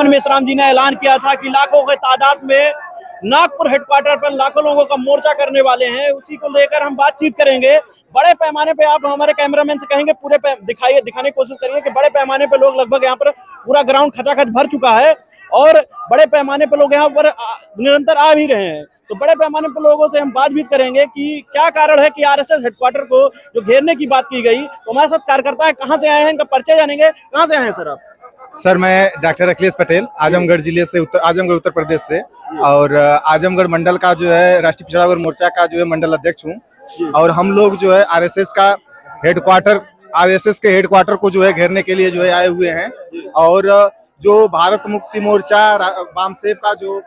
मेश्राम जी ने ऐलान किया था कि लाखों के तादाद में नागपुर हेडक्वार्टर पर लाखों लोगों का मोर्चा करने वाले हैं। उसी को लेकर हम बातचीत करेंगे। बड़े पैमाने पे आप हमारे कैमरामैन से कहेंगे पूरे दिखाने की कोशिश करिए कि बड़े पैमाने पे लोग लगभग यहाँ पर पूरा ग्राउंड खचाखच भर चुका है और बड़े पैमाने पे लोग यहाँ पर निरंतर आ भी रहे हैं। तो बड़े पैमाने पर लोगों से हम बातचीत करेंगे कि क्या कारण है कि आरएसएस हेडक्वार्टर को जो घेरने की बात की गई। तो हमारे साथ कार्यकर्ता है, कहाँ से आए हैं, इनका परिचय जानेंगे। कहाँ से आए हैं सर आप? सर मैं डॉक्टर अखिलेश पटेल आजमगढ़ जिले से आजमगढ़ उत्तर प्रदेश से और आजमगढ़ मंडल का जो है राष्ट्रीय पिछड़ा वर्ग मोर्चा का जो है मंडल अध्यक्ष हूँ। और हम लोग जो है आरएसएस के हेडक्वार्टर को जो है घेरने के लिए जो है आए हुए हैं। और जो भारत मुक्ति मोर्चा वामसेप का जो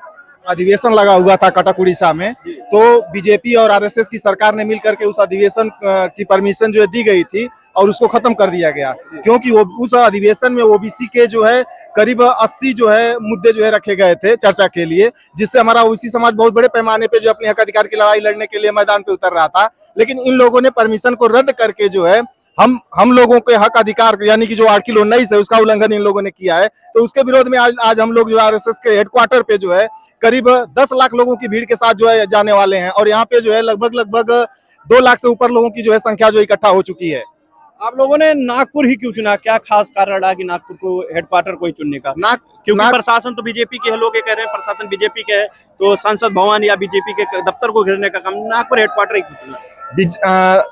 अधिवेशन लगा हुआ था कटक उड़ीसा में, तो बीजेपी और आरएसएस की सरकार ने मिलकर के उस अधिवेशन की परमिशन जो है दी गई थी और उसको खत्म कर दिया गया, क्योंकि वो उस अधिवेशन में ओबीसी के जो है करीब 80 जो है मुद्दे जो है रखे गए थे चर्चा के लिए, जिससे हमारा ओबीसी समाज बहुत बड़े पैमाने पे जो अपने हक अधिकार की लड़ाई लड़ने के लिए मैदान पे उतर रहा था। लेकिन इन लोगों ने परमिशन को रद्द करके जो है हम लोगों के हक अधिकार यानी कि जो आर्टिकल 19 है उसका उल्लंघन इन लोगों ने किया है। तो उसके विरोध में आज हम लोग जो आरएसएस के हेडक्वार्टर पे जो है करीब 10 लाख लोगों की भीड़ के साथ जो है जाने वाले हैं। और यहाँ पे जो है लगभग 2 लाख से ऊपर लोगों की जो है संख्या जो इकट्ठा हो चुकी है। आप लोगों ने नागपुर ही क्यों चुना? क्या खास कारण रहा कि नागपुर को हेडक्वार्टर को ही चुनने का? क्योंकि प्रशासन तो बीजेपी के है, लोग ये कह रहे हैं प्रशासन बीजेपी के है, तो संसद भवन या बीजेपी के दफ्तर को घेरने का काम, नागपुर हेडक्वार्टर ही क्यों चुना?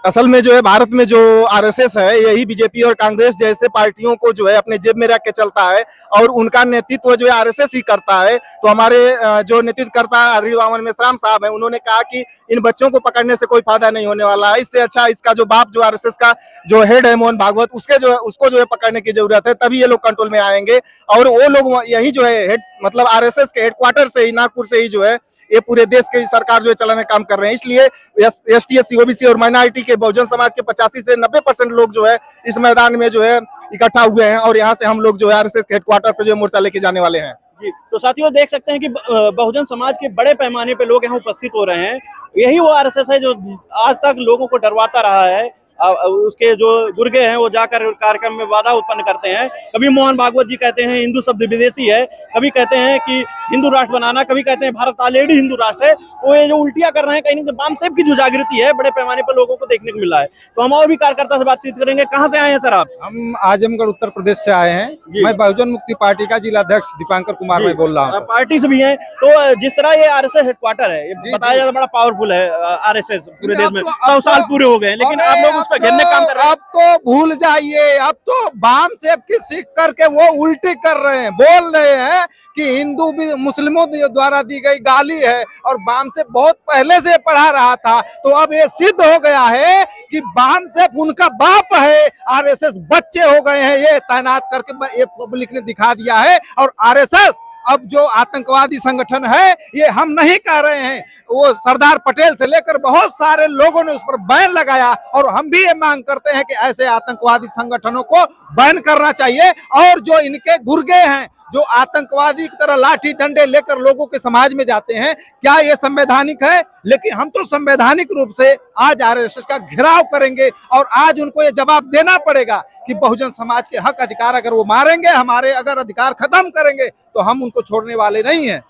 असल में जो है भारत में जो आरएसएस है यही बीजेपी और कांग्रेस जैसे पार्टियों को जो है अपने जेब में रख के चलता है और उनका नेतृत्व जो है आरएसएस ही करता है। तो हमारे जो नेतृत्वकर्ता हरिवामन मेश्राम साहब हैं, उन्होंने कहा कि इन बच्चों को पकड़ने से कोई फायदा नहीं होने वाला है, इससे अच्छा इसका जो बाप जो आरएसएस का जो हेड है मोहन भागवत उसको जो है पकड़ने की जरूरत है, तभी ये लोग कंट्रोल में आएंगे। और वो लोग यही जो है मतलब आरएसएस के हेडक्वार्टर से ही नागपुर से ही जो है ये पूरे देश की सरकार जो है चलाने का काम कर रहे हैं। इसलिए एसटी, एससी, ओबीसी और माइनॉरिटी के बहुजन समाज के 85 से 90% लोग जो है इस मैदान में जो है इकट्ठा हुए हैं और यहाँ से हम लोग जो है आरएसएस के हेडक्वार्टर पर जो है मोर्चा लेके जाने वाले हैं। जी, तो साथियों देख सकते हैं कि बहुजन समाज के बड़े पैमाने पे लोग यहाँ उपस्थित हो रहे हैं। यही वो आरएसएस है जो आज तक लोगों को डरवाता रहा है। उसके जो गुर्गे हैं वो जाकर कार्यक्रम में बाधा उत्पन्न करते हैं। कभी मोहन भागवत जी कहते हैं हिंदू शब्द विदेशी है, कभी कहते हैं कि हिंदू राष्ट्र बनाना, कभी कहते हैं भारत ऑलरेडी हिंदू राष्ट्र है। तो ये जो उल्टियां कर रहे हैं, कहीं ना कहीं वामसेप की जो जागृति है बड़े पैमाने पर लोगों को देखने को मिला है। तो हम और भी कार्यकर्ता से बातचीत करेंगे। कहाँ से आए हैं सर आप? हम आजमगढ़ उत्तर प्रदेश से आए हैं। मैं बहुजन मुक्ति पार्टी का जिला अध्यक्ष दीपांकर कुमार मैं बोल रहा हूँ। पार्टी से भी है। तो जिस तरह ये आरएसएस हेडक्वार्टर है, ये बताया जाता है बड़ा पावरफुल है आरएसएस, पूरे देश में 100 साल पूरे हो गए, लेकिन आप लोग उसका घेरने काम कर रहे हैं। अब तो भूल जाइए, अब तो वामसेप की सीख करके वो उल्टी कर रहे हैं, बोल रहे हैं कि हिंदू भी मुस्लिमों द्वारा दी गई गाली है और वामसेप बहुत पहले से पढ़ा रहा था। तो अब ये सिद्ध हो गया है कि वामसेप उनका बाप है, आरएसएस बच्चे हो गए हैं। ये तैनात करके ये पब्लिक ने दिखा दिया है। और आरएसएस अब जो आतंकवादी संगठन है ये हम नहीं कह रहे हैं, वो सरदार पटेल से लेकर बहुत सारे लोगों ने उस पर बैन लगाया और हम भी ये मांग करते हैं कि ऐसे आतंकवादी संगठनों को बैन करना चाहिए। और जो इनके गुर्गे हैं जो आतंकवादी की तरह लाठी डंडे लेकर लोगों के समाज में जाते हैं, क्या ये संवैधानिक है? लेकिन हम तो संवैधानिक रूप से आज आरएसएस का घेराव करेंगे और आज उनको ये जवाब देना पड़ेगा कि बहुजन समाज के हक अधिकार अगर वो मारेंगे, हमारे अगर अधिकार खत्म करेंगे तो हम उनको छोड़ने वाले नहीं हैं।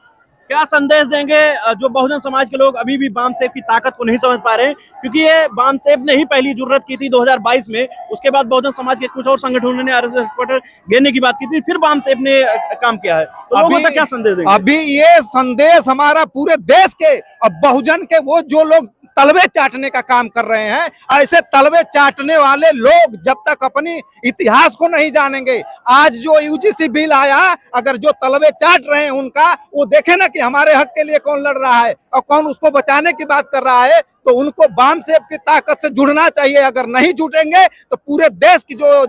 क्या संदेश देंगे जो बहुजन समाज के लोग अभी भी वामसेप की ताकत को नहीं समझ पा रहे हैं? क्योंकि ये वामसेप ने ही पहली जुर्रत की थी 2022 में, उसके बाद बहुजन समाज के कुछ और संगठनों ने आरएसएस हेडक्वार्टर घेरने की बात की थी, फिर वामसेप ने काम किया है। तो लोगों तक क्या संदेश देंगे? अभी ये संदेश हमारा पूरे देश के और बहुजन के वो जो लोग तलवे चाटने का काम कर रहे हैं, ऐसे तलवे चाटने वाले लोग जब तक अपनी इतिहास को नहीं जानेंगे, आज जो यूजीसी बिल आया, अगर जो तलवे चाट रहे हैं उनका वो देखे ना कि हमारे हक के लिए कौन लड़ रहा है और कौन उसको बचाने की बात कर रहा है। तो उनको वामसेप की ताकत से जुड़ना चाहिए। अगर नहीं जुटेंगे तो पूरे देश की जो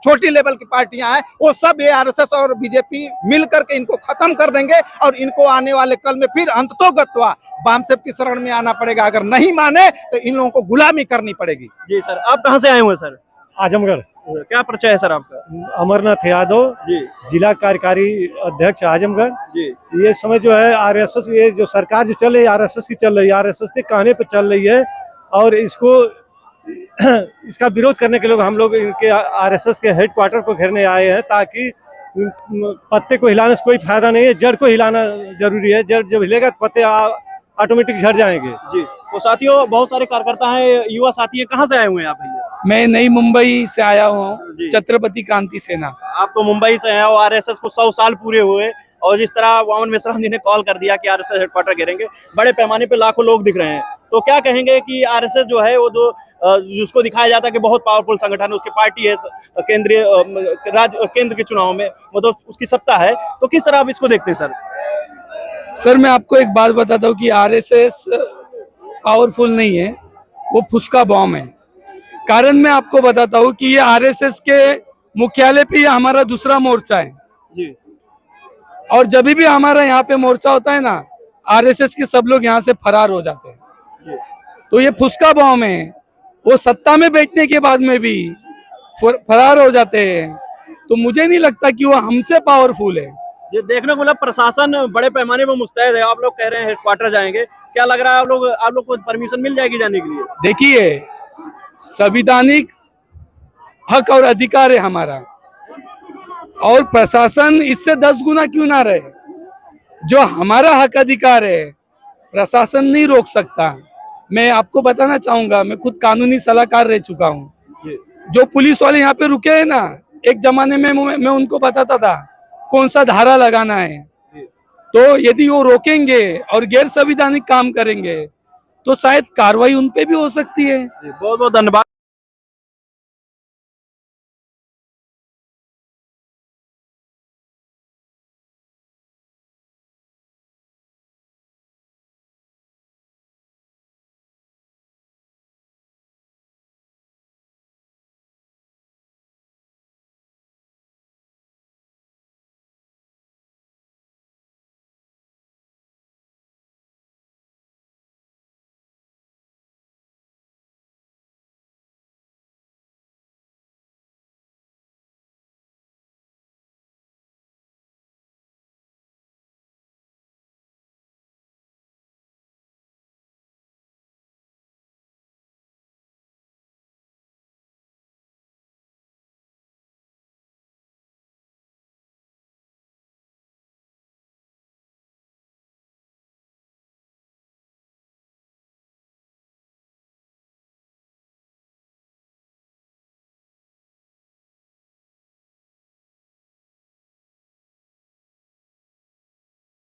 छोटी लेवल की पार्टियां हैं वो सब ये आरएसएस और बीजेपी मिल करके इनको खत्म कर देंगे और इनको आने वाले कल में फिर अंततोगत्वा वामसेप की शरण में आना पड़ेगा। अगर नहीं माने तो इन लोगों को गुलामी करनी पड़ेगी। जी सर, आप कहाँ से आए हुए सर? आजमगढ़। क्या परिचय है सर आपका? अमरनाथ यादव जी, जिला कार्यकारी अध्यक्ष आजमगढ़ जी। ये समय जो है आरएसएस, ये जो सरकार जो चल रही है आरएसएस की चल रही है, आरएसएस के कहने पे चल रही है और इसको इसका विरोध करने के लिए हम लोग इनके आरएसएस के हेडक्वार्टर को घेरने आए हैं ताकि पत्ते को हिलाने से कोई फायदा नहीं है, जड़ को हिलाना जरूरी है। जड़ जब हिलेगा तो पत्ते ऑटोमेटिक झड़ जाएंगे। जी, तो साथियों बहुत सारे कार्यकर्ता हैं, युवा साथी हैं, कहाँ से आए हुए हैं आप भैया? मैं नई मुंबई से आया हूँ, जी। छत्रपति क्रांति सेना। आप तो मुंबई से हैं और आरएसएस को 100 साल पूरे हुए, और जिस तरह वामन मिश्रा जी ने कॉल कर दिया कि आरएसएस हेडक्वार्टर घेरेंगे, बड़े पैमाने पे लाखों लोग दिख रहे हैं, तो क्या कहेंगे कि आरएसएस जो है वो जो जिसको दिखाया जाता है कि बहुत पावरफुल संगठन है, उसकी पार्टी है केंद्रीय केंद्र के चुनाव में, मतलब उसकी सत्ता है, तो किस तरह आप इसको देखते हैं सर? सर मैं आपको एक बात बताता हूँ कि आरएसएस पावरफुल नहीं है, वो फुसका बॉम्ब है। कारण मैं आपको बताता हूँ कि ये आरएसएस के मुख्यालय पे ये हमारा दूसरा मोर्चा है जी। और जब भी हमारा यहाँ पे मोर्चा होता है ना, आरएसएस के सब लोग यहाँ से फरार हो जाते हैं जी। तो ये फुसका बॉम्ब है, वो सत्ता में बैठने के बाद में भी फरार हो जाते हैं, तो मुझे नहीं लगता कि वो हमसे पावरफुल है। ये देखने को मिला प्रशासन बड़े पैमाने पर मुस्तैद है, आप लोग कह रहे हैं हेडक्वार्टर जाएंगे, क्या लग रहा है आप लोग को परमिशन मिल जाएगी जाने के लिए? देखिए, संवैधानिक हक और अधिकार है हमारा, और प्रशासन इससे 10 गुना क्यों ना रहे, जो हमारा हक अधिकार है प्रशासन नहीं रोक सकता। मैं आपको बताना चाहूंगा, मैं खुद कानूनी सलाहकार रह चुका हूँ। जो पुलिस वाले यहाँ पे रुके हैं ना, एक जमाने में मैं उनको बताता था कौन सा धारा लगाना है, तो यदि वो रोकेंगे और गैर संवैधानिक काम करेंगे तो शायद कार्रवाई उन पे भी हो सकती है। बहुत बहुत धन्यवाद।